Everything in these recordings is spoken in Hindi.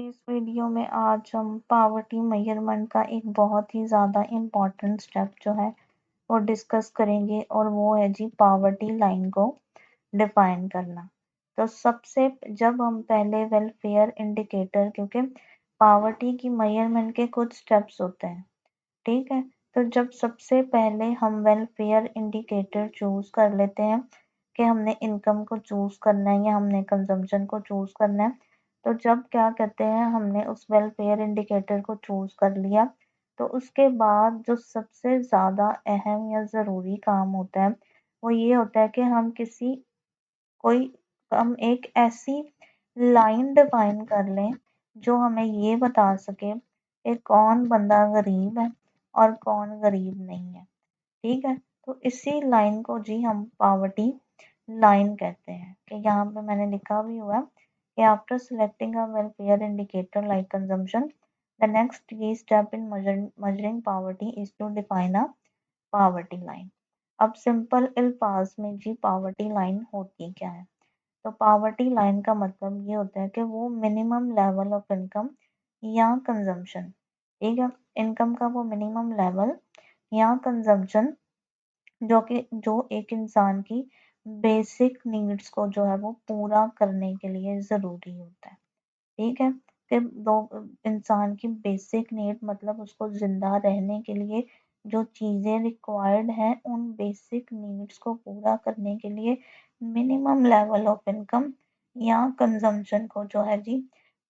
इस वीडियो में आज हम पावर्टी मेजरमेंट का एक बहुत ही ज़्यादा इम्पॉर्टेंट स्टेप जो है वो डिस्कस करेंगे और वो है जी पावर्टी लाइन को डिफाइन करना। तो सबसे जब हम पहले वेलफेयर इंडिकेटर, क्योंकि पावर्टी की मेजरमेंट के कुछ स्टेप्स होते हैं, ठीक है। तो जब सबसे पहले हम वेलफेयर इंडिकेटर चूज कर लेते हैं कि हमने इनकम को चूज करना है या हमने कंजम्पशन को चूज करना है, तो जब क्या कहते हैं हमने उस वेलफेयर इंडिकेटर को चूज कर लिया, तो उसके बाद जो सबसे ज़्यादा अहम या ज़रूरी काम होता है वो ये होता है कि हम एक ऐसी लाइन डिफाइन कर लें जो हमें ये बता सके कि कौन बंदा गरीब है और कौन गरीब नहीं है, ठीक है। तो इसी लाइन को जी हम पावर्टी लाइन कहते हैं। कि यहाँ पे मैंने लिखा भी हुआ है कि after selecting a welfare indicator like consumption, the next key step in measuring poverty is to define a poverty line। अब सिंपल अल्फाज में जी पावर्टी लाइन होती क्या है? तो पावर्टी लाइन का मतलब ये होता है कि वो मिनिमम लेवल ऑफ इनकम या कंजम्पशन, ठीक है, इनकम का वो मिनिमम लेवल या कंजम्पशन जो एक इंसान की बेसिक नीड्स को जो है वो पूरा करने के लिए ज़रूरी होता है, ठीक है। कि दो इंसान की बेसिक नीड मतलब उसको ज़िंदा रहने के लिए जो चीज़ें रिक्वायर्ड हैं, उन बेसिक नीड्स को पूरा करने के लिए मिनिमम लेवल ऑफ इनकम या कंजम्पशन को जो है जी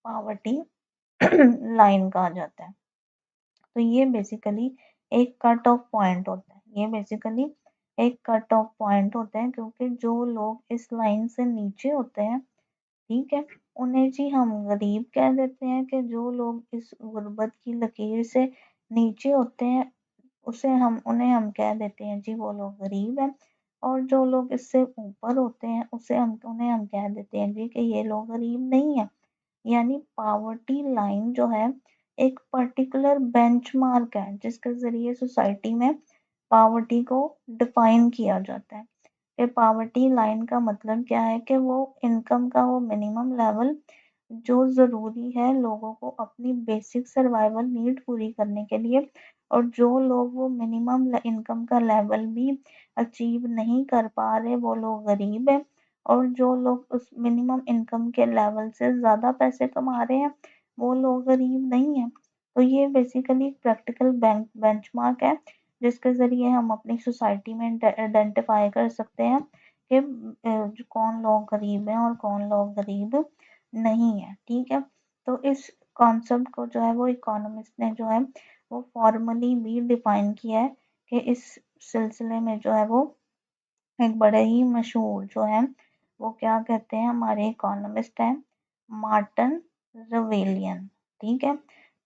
पावर्टी लाइन कहा जाता है। तो ये बेसिकली एक कट ऑफ पॉइंट होता है, ये बेसिकली एक कट ऑफ पॉइंट होता है, क्योंकि जो लोग इस लाइन से नीचे होते हैं, ठीक है, उन्हें जी हम गरीब कह देते हैं। कि जो लोग इस गुर्बत की लकीर से नीचे होते हैं उन्हें हम कह देते हैं जी वो लोग गरीब हैं। और जो लोग इससे ऊपर होते हैं उन्हें हम कह देते हैं जी कि ये लोग गरीब नहीं है। यानी पावर्टी लाइन जो है एक पर्टिकुलर बेंचमार्क है जिसके ज़रिए सोसाइटी में पावर्टी को डिफाइन किया जाता है। कि पावर्टी लाइन का मतलब क्या है कि वो इनकम का वो मिनिमम लेवल जो ज़रूरी है लोगों को अपनी बेसिक सर्वाइवल नीड पूरी करने के लिए, और जो लोग वो मिनिमम इनकम का लेवल भी अचीव नहीं कर पा रहे वो लोग गरीब हैं। और जो लोग उस मिनिमम इनकम के लेवल से ज़्यादा पैसे कमा रहे हैं वो लोग गरीब नहीं हैं। तो ये बेसिकली प्रैक्टिकल बेंचमार्क है जिसके ज़रिए हम अपनी सोसाइटी में आइडेंटिफाई कर सकते हैं कि कौन लोग गरीब हैं और कौन लोग गरीब नहीं है, ठीक है। तो इस कॉन्सेप्ट को जो है वो इकोनॉमिस्ट ने जो है वो फॉर्मली भी डिफाइन किया है। कि इस सिलसिले में जो है वो एक बड़े ही मशहूर जो है वो क्या कहते हैं हमारे इकोनॉमिस्ट हैं मार्टिन रवेलियन, ठीक है।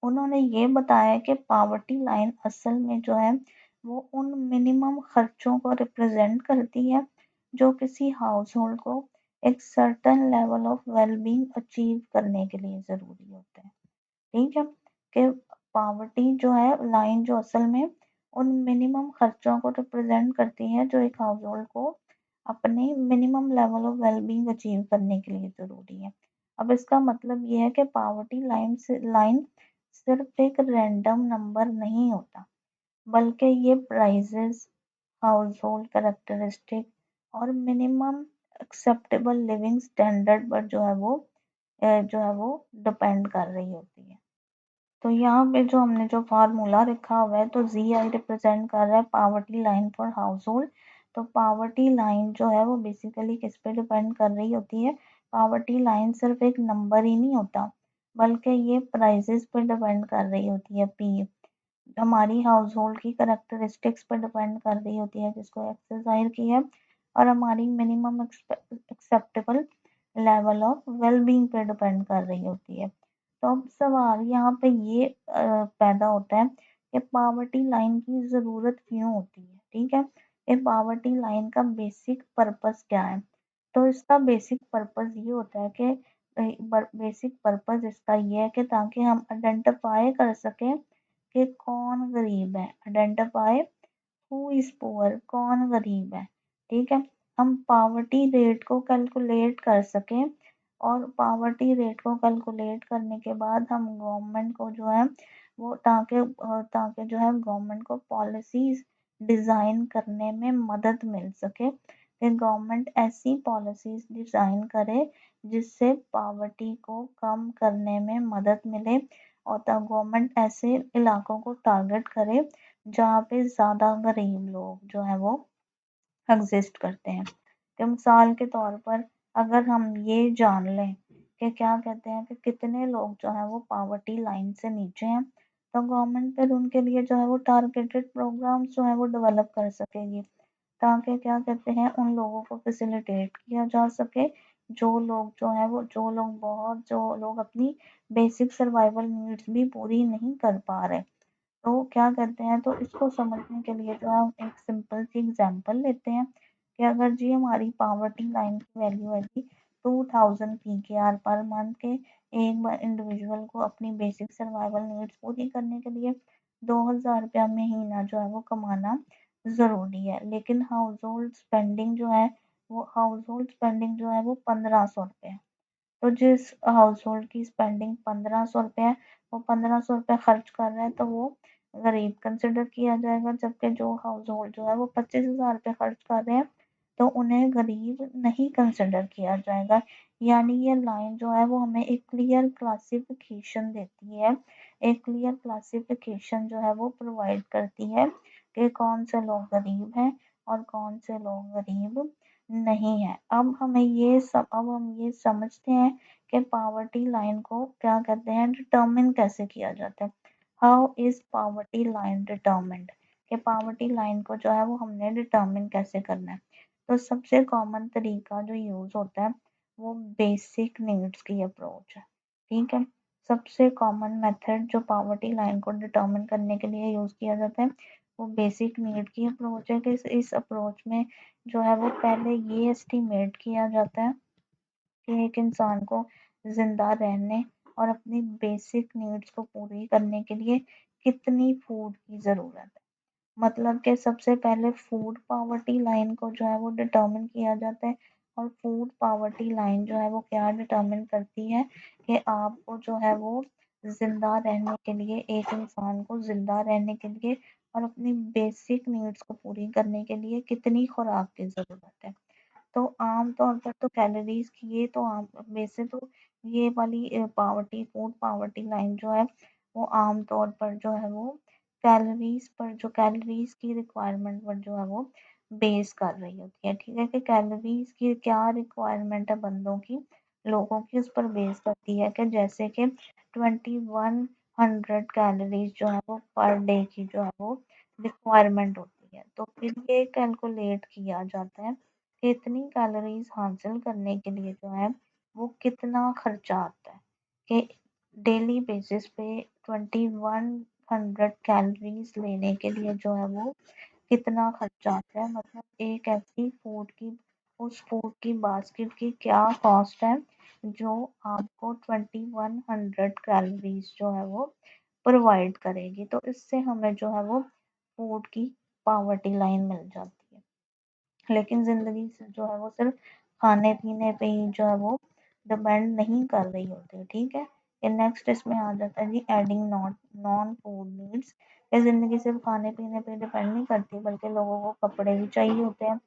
उन्होंने ये बताया कि पावर्टी लाइन असल में जो है वो उन मिनिमम खर्चों को रिप्रेजेंट करती है जो किसी हाउस होल्ड को एक certain level of wellbeing achieve करने के लिए ज़रूरी होते हैं, ठीक है। कि पावर्टी जो है लाइन जो असल में उन मिनिमम खर्चों को रिप्रेजेंट करती है जो एक हाउस होल्ड को अपने minimum level of wellbeing achieve करने के लिए ज़रूरी है। अब इसका मतलब ये है कि पावर्टी लाइन सिर्फ एक रैंडम नंबर नहीं होता, बल्कि ये प्राइजेस, हाउस होल्ड कैरेक्टरिस्टिक और मिनिमम एक्सेप्टेबल लिविंग स्टैंडर्ड पर जो है वो डिपेंड कर रही होती है। तो यहाँ पे जो हमने जो फार्मूला रखा हुआ है, तो जी आई रिप्रेजेंट कर रहा है poverty line for house hold. तो पावर्टी लाइन जो है वो बेसिकली किस पे डिपेंड कर रही होती है? पावर्टी लाइन सिर्फ एक नंबर ही नहीं होता, बल्कि ये प्राइजेस पे डिपेंड कर रही होती है। पी हमारी हाउस होल्ड की करेक्टरिस्टिक्स पर डिपेंड कर रही होती है जिसको एक्स से ज़ाहिर की है, और हमारी minimum acceptable level of wellbeing पर डिपेंड कर रही होती है। तो अब सवाल यहाँ पे ये पैदा होता है कि पावर्टी लाइन की ज़रूरत क्यों होती है, ठीक है। ये पावर्टी लाइन का बेसिक पर्पस क्या है? तो इसका बेसिक पर्पस ये होता है कि बेसिक पर्पस इसका ये है कि ताकि हम आइडेंटिफाई कर सकें कि कौन गरीब है, आइडेंटिफाई हु इज़ पुअर, कौन गरीब है, ठीक है। हम पावर्टी रेट को कैलकुलेट कर सकें और पावर्टी रेट को कैलकुलेट करने के बाद हम गवर्नमेंट को जो है वो ताकि जो है गवर्नमेंट को पॉलिसीज डिज़ाइन करने में मदद मिल सके कि गवर्नमेंट ऐसी पॉलिसीज डिज़ाइन करे जिससे पावर्टी को कम करने में मदद मिले और तब गवर्नमेंट ऐसे इलाकों को टारगेट करे जहाँ पे ज़्यादा गरीब लोग जो है वो एग्जिस्ट करते हैं। कि मिसाल के तौर पर अगर हम ये जान लें कि क्या कहते हैं कि कितने लोग जो हैं वो पावर्टी लाइन से नीचे हैं, तो गवर्नमेंट फिर उनके लिए जो है वो टारगेटेड प्रोग्राम्स जो है वो डेवलप कर सकेगी ताकि क्या कहते हैं उन लोगों को फैसिलिटेट किया जा सके जो लोग अपनी बेसिक सर्वाइवल नीड्स भी पूरी नहीं कर पा रहे। तो क्या करते हैं तो इसको समझने के लिए जो है हम एक सिंपल सी एग्जांपल लेते हैं कि अगर जी हमारी पावर्टी लाइन की वैल्यू है जी 2000 पीकेआर पर मंथ के एक इंडिविजुअल को अपनी बेसिक सर्वाइवल नीड्स पूरी करने के लिए 2000 रुपया महीना जो है वो कमाना ज़रूरी है लेकिन हाउस होल्ड स्पेंडिंग जो है वो 1500 रुपये है। तो जिस हाउस होल्ड की स्पेंडिंग 1500 रुपये है वो 1500 रुपये खर्च कर रहा है तो वो गरीब कंसिडर किया जाएगा जबकि जो हाउस होल्ड जो है वो 25,000 रुपये खर्च कर रहे हैं तो उन्हें गरीब नहीं कंसिडर किया जाएगा। यानी ये लाइन जो है वो हमें एक क्लियर क्लासिफिकेशन देती है, एक क्लियर क्लासिफिकेशन जो है वो प्रोवाइड करती है कि कौन से लोग गरीब हैं और कौन से लोग गरीब नहीं है। अब हम ये समझते हैं कि पावर्टी लाइन को क्या कहते हैं डिटरमिन कैसे किया जाता है। How is poverty line determined कि पावर्टी लाइन को जो है वो हमने डिटरमिन कैसे करना है। तो सबसे कॉमन तरीका जो यूज होता है वो बेसिक नीड्स की अप्रोच है। ठीक है, सबसे कॉमन मेथड जो पावर्टी लाइन को डिटरमिन करने के लिए यूज किया जाता है वो बेसिक नीड की अप्रोच है कि इस अप्रोच में जो है वो पहले ये एस्टिमेट किया जाता है कि एक इंसान को जिंदा रहने और अपनी बेसिक नीड्स को पूरी करने के लिए कितनी फूड की ज़रूरत है। मतलब कि सबसे पहले फूड पावर्टी लाइन को जो है वो डिटरमिन किया जाता है और फूड पावर्टी लाइन जो है वो क्या डिटरमिन करती है कि आपको जो है वो जिंदा रहने के लिए एक इंसान को जिंदा रहने के लिए और अपनी बेसिक नीड्स को पूरी करने के लिए कितनी खुराक की ज़रूरत है। तो आम तौर पर तो कैलोरीज की ये तो आम वैसे तो ये वाली पावर्टी फूड पावर्टी लाइन जो है वो आम तौर पर जो है वो कैलोरीज की रिक्वायरमेंट पर जो है वो बेस कर रही होती है। ठीक है कि कैलोरीज की क्या रिक्वायरमेंट है बंदों की लोगों की उस पर बेस करती है कि जैसे कि 2100 कैलोरीज जो है वो पर डे की जो है वो रिक्वायरमेंट होती है। तो फिर ये कैलकुलेट किया जाता है कि इतनी कैलोरीज हासिल करने के लिए जो है वो कितना खर्चा आता है कि डेली बेसिस पे 2100 कैलोरीज लेने के लिए जो है वो कितना खर्चा आता है। मतलब एक ऐसी फूड की उस फूड की बास्केट की क्या कॉस्ट है जो आपको 2100 कैलोरीज जो है वो प्रोवाइड करेगी। तो इससे हमें जो है वो फूड की पावर्टी लाइन मिल जाती है। लेकिन ज़िंदगी से जो है वो सिर्फ खाने-पीने पे ही जो है वो डिपेंड नहीं कर रही होती, ठीक है? फिर नेक्स्ट इसमें आ जाता है जी एडिंग नॉन फूड नीड्स। ये ज़िंदगी सिर्फ खाने-पीने पे डिपेंड नहीं करती बल्कि लोगों को कपड़े भी चाहिए होते हैं,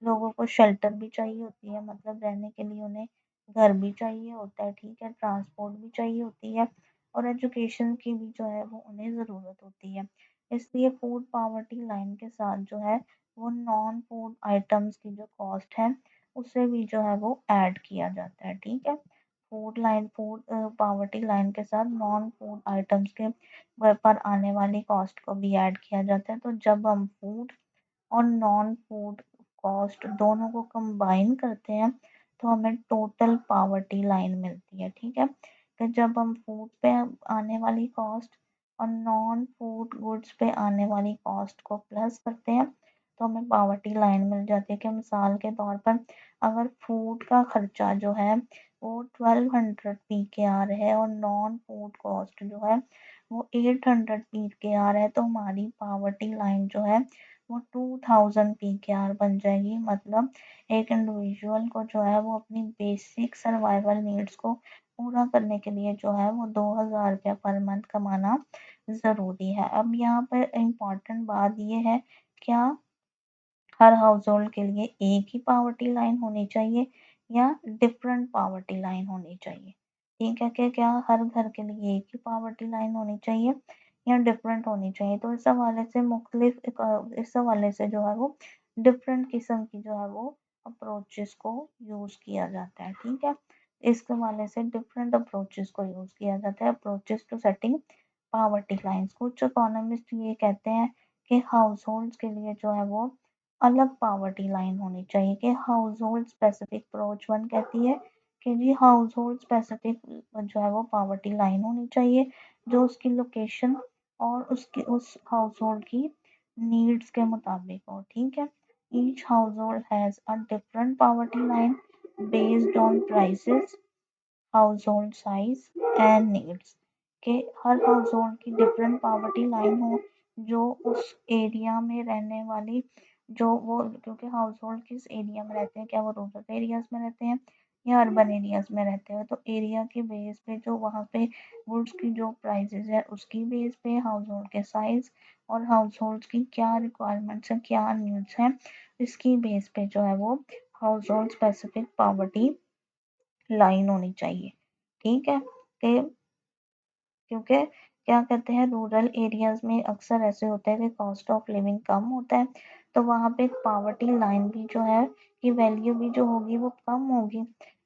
लोगों को शेल्टर भी चाहिए होती है मतलब रहने के लिए उन्हें घर भी चाहिए होता है, ठीक है? ट्रांसपोर्ट भी चाहिए होती है और एजुकेशन की भी जो है वो उन्हें ज़रूरत होती है। इसलिए फूड पावर्टी लाइन के साथ जो है वो नॉन फूड आइटम्स की जो कॉस्ट है उसे भी जो है वो ऐड किया जाता है। ठीक है, फूड पावर्टी लाइन के साथ नॉन फूड आइटम्स के पर आने वाली कॉस्ट को भी ऐड किया जाता है। तो जब हम फूड और नॉन फूड कॉस्ट दोनों को कंबाइन करते हैं तो हमें टोटल पावर्टी लाइन मिलती है। ठीक है, तो जब हम फूड पे आने वाली कॉस्ट और नॉन फूड गुड्स पे आने वाली कॉस्ट को प्लस करते हैं तो हमें पावर्टी लाइन मिल जाती है। कि मिसाल के तौर पर अगर फूड का खर्चा जो है वो 1200 पी के आ रहा है और नॉन फूड कॉस्ट जो है वो 800 पी के आ रहा है तो हमारी पावर्टी लाइन जो है वो 2000 PKR बन जाएगी। मतलब एक इंडिविजुअल को जो है वो अपनी बेसिक सर्वाइवल नीड्स को पूरा करने के लिए जो है वो 2000 रुपया पर मंथ कमाना ज़रूरी है। अब यहाँ पर इम्पॉर्टेंट बात ये है, क्या हर हाउस होल्ड के लिए एक ही पावर्टी लाइन होनी चाहिए या डिफरेंट पावर्टी लाइन होनी चाहिए? ठीक है, कि क्या हर घर के लिए एक ही पावर्टी लाइन होनी चाहिए या डिफरेंट होनी चाहिए? तो इस हवाले से इस हवाले से जो है वो डिफरेंट किस्म की जो है वो अप्रोचेस को यूज़ किया जाता है। ठीक है, इस हवाले से डिफरेंट अप्रोचेस को यूज़ किया जाता है, approaches to setting poverty lines. कुछ इकोनॉमिस्ट ये कहते हैं कि हाउस होल्ड्स के लिए जो है वो अलग पावर्टी लाइन होनी चाहिए, कि house hold specific approach one कहती है कि जी हाउस होल्ड स्पेसिफिक जो है वो पावर्टी लाइन होनी चाहिए जो उसकी लोकेशन और उसकी उस हाउस होल्ड की नीड्स के मुताबिक हो। ठीक है, each house hold has a different poverty line based on prices, house hold size and needs, के हर हाउस होल्ड की डिफरेंट पावर्टी लाइन हो जो उस एरिया में रहने वाली जो वो, क्योंकि हाउस होल्ड किस एरिया में रहते हैं, क्या वो रूरल एरियाज में रहते हैं या अर्बन एरियाज में रहते हैं, तो एरिया के बेस पे जो वहाँ पे गुड्स की जो प्राइसेस है उसकी बेस पे हाउस होल्ड के साइज और हाउस होल्ड की क्या रिक्वायरमेंट्स है, क्या नीड्स हैं, इसकी बेस पे जो है वो house hold specific poverty line होनी चाहिए। ठीक है, कि क्योंकि क्या कहते हैं रूरल एरियाज में अक्सर ऐसे होता है कि कॉस्ट ऑफ लिविंग कम होता है, तो वहाँ पे पावर्टी लाइन भी जो है की वैल्यू भी जो होगी वो कम होगी।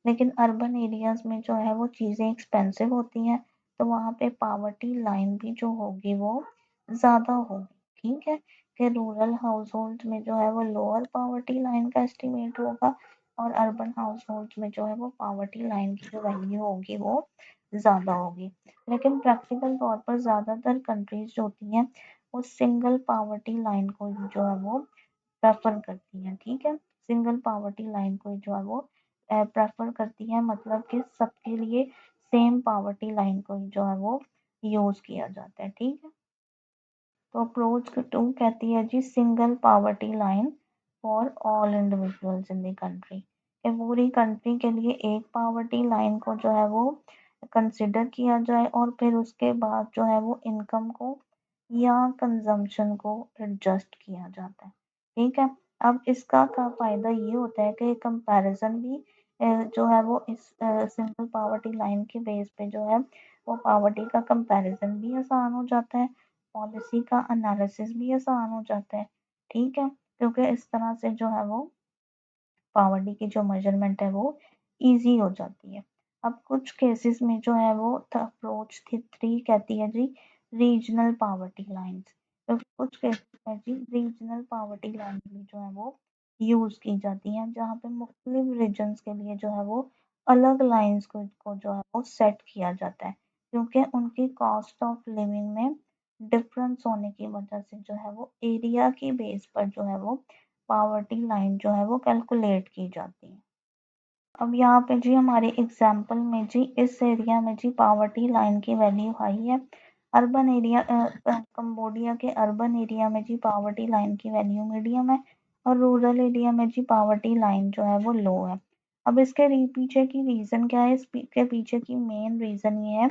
लेकिन अर्बन एरियाज में जो है वो चीज़ें एक्सपेंसिव होती हैं, तो वहाँ पे पावर्टी लाइन भी जो होगी वो ज़्यादा होगी। ठीक है, कि रूरल हाउस होल्ड में जो है वो लोअर पावर्टी लाइन का एस्टिमेट होगा और अर्बन हाउस होल्ड में जो है वो पावर्टी लाइन की जो वैल्यू होगी वो ज़्यादा होगी। लेकिन प्रैक्टिकल तौर पर ज़्यादातर कंट्रीज जो होती हैं वो सिंगल पावर्टी लाइन को ही जो है वो प्रेफर करती हैं। ठीक है, सिंगल पावर्टी लाइन को ही जो है वो प्रेफर करती हैं, मतलब कि सबके लिए सेम पावर्टी लाइन को ही जो है वो यूज़ किया जाता है। ठीक है, तो अप्रोच टू कहती है जी single poverty line for all individuals in the country, कि पूरी कंट्री के लिए एक पावर्टी लाइन को जो है वो कंसिडर किया जाए और फिर उसके बाद जो है वो इनकम को या कंजम्पशन को एडजस्ट किया जाता है। ठीक है, अब इसका का फ़ायदा ये होता है कि कंपैरिजन भी जो है वो इस सिंगल पावर्टी लाइन के बेस पे जो है वो पावर्टी का कंपैरिजन भी आसान हो जाता है, पॉलिसी का एनालिसिस भी आसान हो जाता है। ठीक है, क्योंकि इस तरह से जो है वो पावर्टी की जो मेजरमेंट है वो इजी हो जाती है। अब कुछ केसेस में जो है वो अप्रोच थी थ्री कहती है जी रीजनल पावर्टी लाइंस, तो कुछ केसेस में जी रीजनल पावर्टी लाइन भी जो है वो यूज़ की जाती हैं जहाँ पे मुख्तलिफ रीजन्स के लिए जो है वो अलग लाइंस को जो है वो सेट किया जाता है, क्योंकि उनकी कॉस्ट ऑफ लिविंग में डिफरेंस होने की वजह से जो है वो एरिया की बेस पर जो है वो पावर्टी लाइन जो है वो कैलकुलेट की जाती है। अब यहाँ पे जी हमारे एग्जाम्पल में जी इस एरिया में जी पावर्टी लाइन की वैल्यू हाई है, अर्बन एरिया कंबोडिया के अर्बन एरिया में जी पावर्टी लाइन की वैल्यू मीडियम है और रूरल एरिया में जी पावर्टी लाइन जो है वो लो है। अब इसके पीछे की रीज़न क्या है, इसके पीछे की मेन रीज़न ये है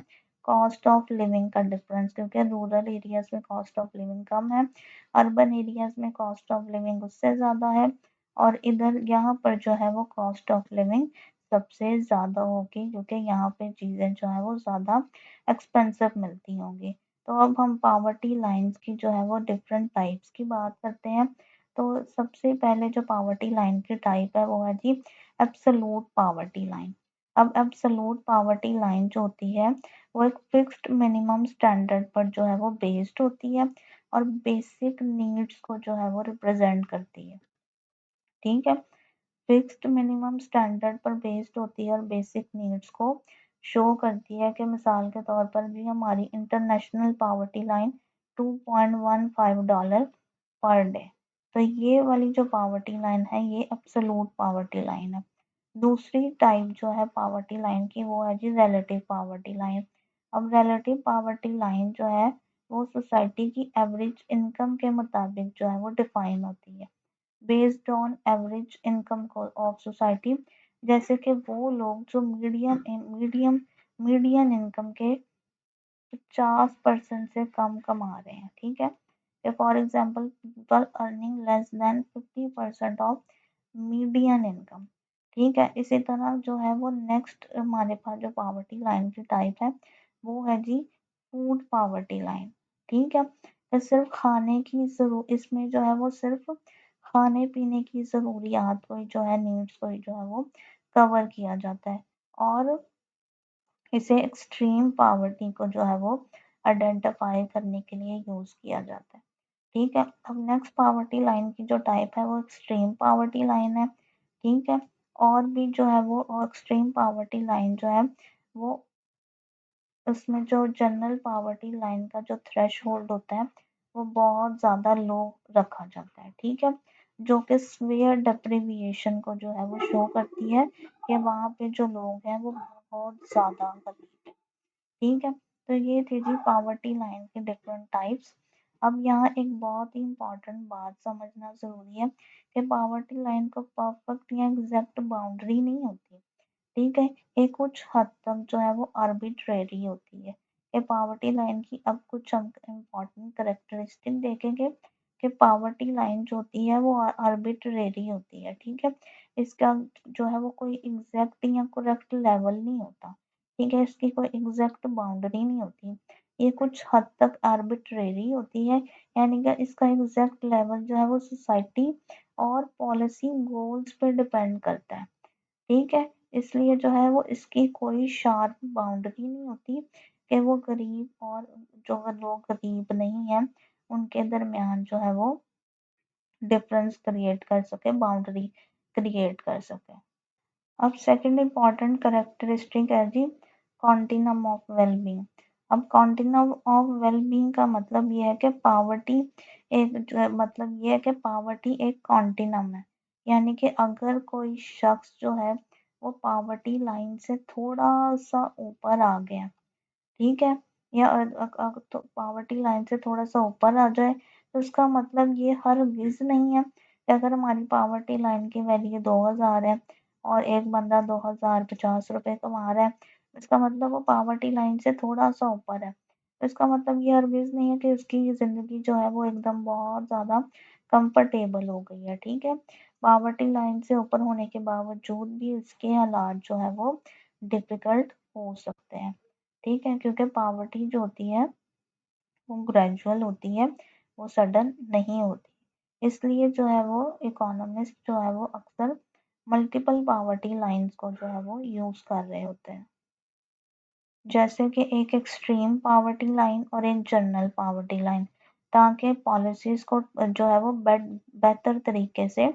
कॉस्ट ऑफ लिविंग का डिफरेंस, क्योंकि रूरल एरियाज में कॉस्ट ऑफ लिविंग कम है, अर्बन एरियाज में कॉस्ट ऑफ लिविंग उससे ज़्यादा है और इधर यहाँ पर जो है वो कॉस्ट ऑफ लिविंग सबसे ज़्यादा होगी, क्योंकि यहाँ पे चीज़ें जो है वो ज़्यादा एक्सपेंसिव मिलती होंगी। तो अब हम पावर्टी लाइंस की जो है वो डिफरेंट टाइप्स की बात करते हैं। तो सबसे पहले जो पावर्टी लाइन की टाइप है वो है जी एब्सोलूट पावर्टी लाइन। अब एब्सोलूट पावर्टी लाइन जो होती है वो एक फिक्स्ड मिनिमम स्टैंडर्ड पर जो है वो बेस्ड होती है और बेसिक नीड्स को जो है वो रिप्रेजेंट करती है। ठीक है, फिक्स्ड मिनिमम स्टैंडर्ड पर बेस्ड होती है और बेसिक नीड्स को शो करती है, कि मिसाल के तौर पर भी हमारी international poverty line $2.15 per day, तो ये वाली जो पावर्टी लाइन है ये एब्सोलूट पावर्टी लाइन है। दूसरी टाइप जो है पावर्टी लाइन की वो है जी रिलेटिव पावर्टी लाइन। अब रिलेटिव पावर्टी लाइन जो है वो सोसाइटी की एवरेज इनकम के मुताबिक जो है वो डिफाइन होती है, based on average income of society. जैसे कि वो लोग जो मीडियन इनकम के 50% से कम कमा रहे हैं, ठीक है। For example people earning less than 50% of median income, ठीक है। इसी तरह जो है वो नेक्स्ट हमारे पास जो पावर्टी लाइन की टाइप है वो है जी फूड पावर्टी लाइन, ठीक है। तो सिर्फ खाने की जरूर इसमें जो है वो सिर्फ खाने पीने की ज़रूरियात को ही जो है नीड्स को ही जो है वो कवर किया जाता है, और इसे एक्सट्रीम पावर्टी को जो है वो आइडेंटिफाई करने के लिए यूज़ किया जाता है, ठीक है। अब नेक्स्ट पावर्टी लाइन की जो टाइप है वो एक्सट्रीम पावर्टी लाइन है, ठीक है। और भी जो है वो एक्सट्रीम पावर्टी लाइन जो है वो उसमें जो जनरल पावर्टी लाइन का जो थ्रेशहोल्ड होता है वो बहुत ज़्यादा लो रखा जाता है, ठीक है। जो कि स्फीयर डेप्रिविएशन को जो है वो शो करती है कि वहाँ पे जो लोग हैं वो बहुत ज़्यादा गरीब है, ठीक है। तो ये थी जी पावर्टी लाइन के डिफरेंट टाइप्स। अब यहाँ एक बहुत ही इम्पोर्टेंट बात समझना ज़रूरी है कि पावर्टी लाइन को परफेक्ट या एग्जैक्ट बाउंड्री नहीं होती, ठीक है। ये कुछ हद तक जो है वो आर्बिट्रेरी होती है। ये पावर्टी लाइन की अब कुछ हम इम्पोर्टेंट करेक्टरिस्टिक देखेंगे कि पावर्टी लाइन जो होती है वो आर्बिट्रेरी होती है, ठीक है। इसका जो है वो कोई एग्जैक्ट या करेक्ट लेवल नहीं होता, ठीक है। इसकी कोई एग्जैक्ट बाउंड्री नहीं होती, ये कुछ हद तक आर्बिट्रेरी होती है, यानी कि इसका एग्जैक्ट लेवल जो है वो सोसाइटी और पॉलिसी गोल्स पे डिपेंड करता है, ठीक है। इसलिए जो है वो इसकी कोई शार्प बाउंड्री नहीं होती कि वो गरीब और जो लोग गरीब नहीं हैं उनके दरमियान जो है वो डिफरेंस क्रिएट कर सके, बाउंड्री क्रिएट कर सके। अब सेकंड इम्पॉर्टेंट करेक्टरिस्टिक है जी कॉन्टिनम ऑफ वेलबींग। अब कॉन्टिनम ऑफ वेलबींग का मतलब ये है कि पावर्टी एक जो है मतलब ये है कि पावर्टी एक कॉन्टिनम है, यानी कि अगर कोई शख्स जो है वो पावर्टी लाइन से थोड़ा सा ऊपर आ गया, ठीक है, या तो पावर्टी लाइन से थोड़ा सा ऊपर आ जाए तो उसका मतलब ये हरगिज नहीं है कि अगर हमारी पावर्टी लाइन की वैल्यू 2000 है और एक बंदा 2050 रुपये कमा रहा है, इसका मतलब वो पावर्टी लाइन से थोड़ा सा ऊपर है। तो इसका मतलब ये हरगिज नहीं है कि उसकी ज़िंदगी जो है वो एकदम बहुत ज़्यादा कंफर्टेबल हो गई है, ठीक है। पावर्टी लाइन से ऊपर होने के बावजूद भी उसके हालात जो है वो डिफिकल्ट हो सकते हैं, ठीक है, क्योंकि पावर्टी जो होती है वो ग्रेजुअल होती है, वो सडन नहीं होती। इसलिए जो है वो इकोनॉमिस्ट जो है वो अक्सर मल्टीपल पावर्टी लाइंस को जो है वो यूज़ कर रहे होते हैं, जैसे कि एक एक्सट्रीम पावर्टी लाइन और एक जनरल पावर्टी लाइन, ताकि पॉलिसीज़ को जो है वो बेहतर तरीके से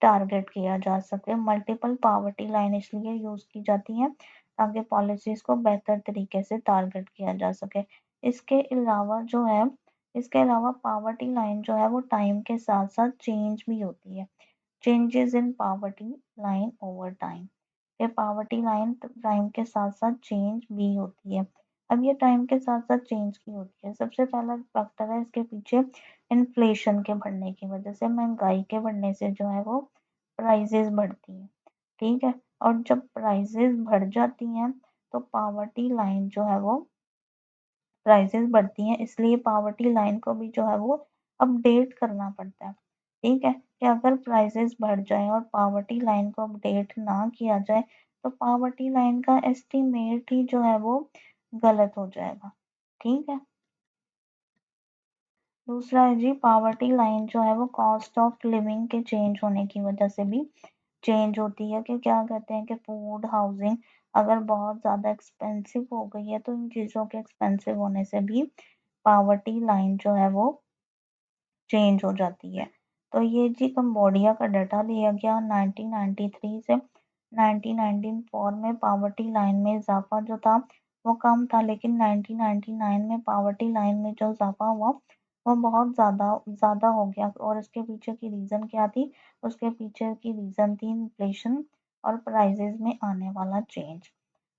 टारगेट किया जा सके। मल्टीपल पावर्टी लाइन इसलिए यूज़ की जाती है ताकि पॉलिसीज़ को बेहतर तरीके से टारगेट किया जा सके। इसके अलावा जो है इसके अलावा पावर्टी लाइन जो है वो टाइम के साथ-साथ चेंज भी होती है। Changes in poverty line over time, ये पावर्टी लाइन टाइम के साथ साथ चेंज भी होती है। अब ये टाइम के साथ साथ चेंज की होती है, सबसे पहला फैक्टर है इसके पीछे इन्फ्लेशन के बढ़ने की वजह से, महंगाई के बढ़ने से जो है वो प्राइजेस बढ़ती हैं, ठीक है। और जब प्राइजेस बढ़ जाती हैं तो पावर्टी लाइन जो है वो प्राइसेस बढ़ती हैं, इसलिए पावर्टी लाइन को भी जो है वो अपडेट करना पड़ता है, ठीक है। कि अगर प्राइसेस बढ़ जाए और पावर्टी लाइन को अपडेट ना किया जाए तो पावर्टी लाइन का एस्टीमेट ही जो है वो गलत हो जाएगा, ठीक है। दूसरा है जी पावर्टी लाइन जो है वो कॉस्ट ऑफ लिविंग के चेंज होने की वजह से भी चेंज होती है, कि क्या कहते हैं कि फूड हाउसिंग अगर बहुत ज़्यादा एक्सपेंसिव हो गई है तो इन चीज़ों के एक्सपेंसिव होने से भी पावर्टी लाइन जो है वो चेंज हो जाती है। तो ये जी कंबोडिया का डाटा लिया गया 1993 से 1994 में पावर्टी लाइन में इजाफा जो था वो कम था, लेकिन 1999 में पावर्टी लाइन में जो इजाफा हुआ वो बहुत ज़्यादा ज़्यादा हो गया, और उसके पीछे की रीज़न क्या थी? उसके पीछे की रीज़न थी इन्फ्लेशन और प्राइजेज में आने वाला चेंज।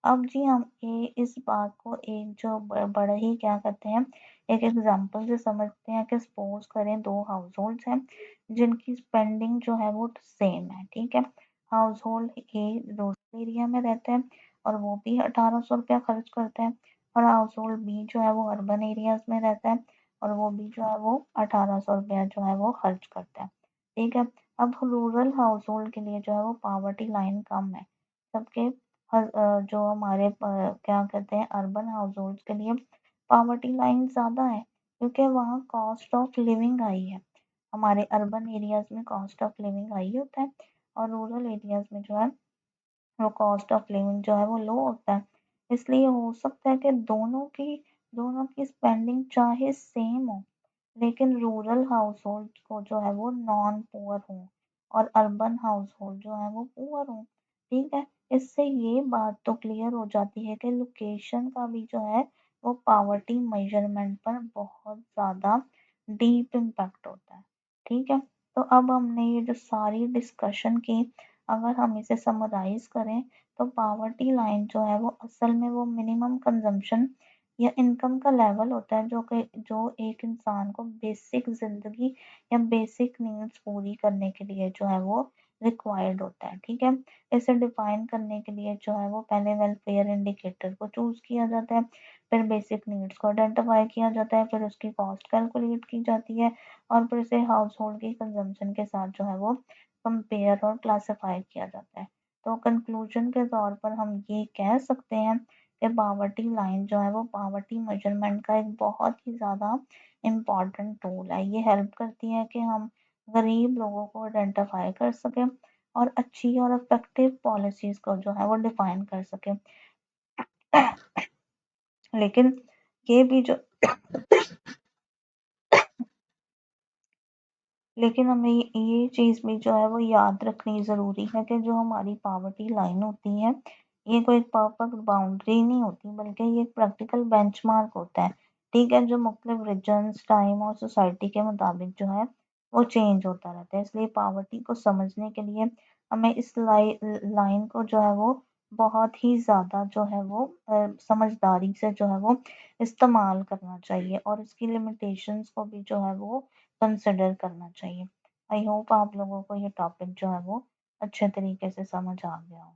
अब जी हम ये इस बात को एक जो बड़े ही क्या कहते हैं एक एग्जांपल से समझते हैं कि सपोज करें दो हाउस होल्ड्स हैं जिनकी स्पेंडिंग जो है वो सेम है, ठीक है। House hold a rural area में रहता है और वो भी 1800 रुपया खर्च करता है, और हाउस होल्ड बी जो है वो अर्बन एरियाज में रहता है और वो भी जो है वो 1800 रुपया जो है वो खर्च करता है, ठीक है। अब रूरल हाउस होल्ड के लिए जो है वो पावर्टी लाइन कम है, सबके जो हमारे क्या कहते हैं अर्बन हाउस होल्ड्स के लिए पॉवर्टी लाइन ज़्यादा है क्योंकि वहाँ कॉस्ट ऑफ लिविंग हाई है। हमारे अर्बन एरियाज में कॉस्ट ऑफ लिविंग हाई होता है और रूरल एरियाज में जो है वो कॉस्ट ऑफ लिविंग जो है वो लो होता है। इसलिए हो सकता है कि दोनों की स्पेंडिंग चाहे सेम हो लेकिन रूरल हाउसहोल्ड को जो है वो नॉन पुअर हो और अर्बन हाउसहोल्ड जो है वो पुअर हो, ठीक है। इससे ये बात तो क्लियर हो जाती है कि लोकेशन का भी जो है वो पावर्टी मेजरमेंट पर बहुत ज़्यादा डीप इम्पैक्ट होता है, ठीक है। तो अब हमने ये जो सारी डिस्कशन की, अगर हम इसे समराइज करें तो पावर्टी लाइन जो है वो असल में वो मिनिमम कंजम्पशन या इनकम का लेवल होता है जो एक इंसान को बेसिक ज़िंदगी या बेसिक नीड्स पूरी करने के लिए जो है वो रिक्वायर्ड होता है, ठीक है। इसे डिफाइन करने के लिए जो है वो पहले वेलफेयर इंडिकेटर को चूज़ किया जाता है, फिर बेसिक नीड्स को आइडेंटिफाई किया जाता है, फिर उसकी कॉस्ट कैलकुलेट की जाती है और फिर इसे हाउस होल्ड की कंजम्पशन के साथ जो है वो कंपेयर और क्लासिफाई किया जाता है। तो कंक्लूजन के तौर पर हम ये कह सकते हैं कि पावर्टी लाइन जो है वो पावर्टी मेजरमेंट का एक बहुत ही ज़्यादा इम्पॉर्टेंट टूल है। ये हेल्प करती है कि हम गरीब लोगों को आइडेंटिफाई कर सकें और अच्छी और इफेक्टिव पॉलिसीज़ को जो है वो डिफाइन कर सकें। लेकिन ये भी जो लेकिन हमें ये चीज़ भी जो है वो याद रखनी ज़रूरी है कि जो हमारी पावर्टी लाइन होती है ये कोई परफेक्ट बाउंड्री नहीं होती बल्कि ये एक प्रैक्टिकल बेंचमार्क होता है, ठीक है, जो मुख्तलिफ रीजन्स टाइम और सोसाइटी के मुताबिक जो है वो चेंज होता रहता है। इसलिए पावर्टी को समझने के लिए हमें इस लाइन को जो है वो बहुत ही ज़्यादा जो है वो समझदारी से जो है वो इस्तेमाल करना चाहिए और इसकी लिमिटेशंस को भी जो है वो कंसिडर करना चाहिए। आई होप आप लोगों को ये टॉपिक जो है वो अच्छे तरीके से समझ आ गया हो।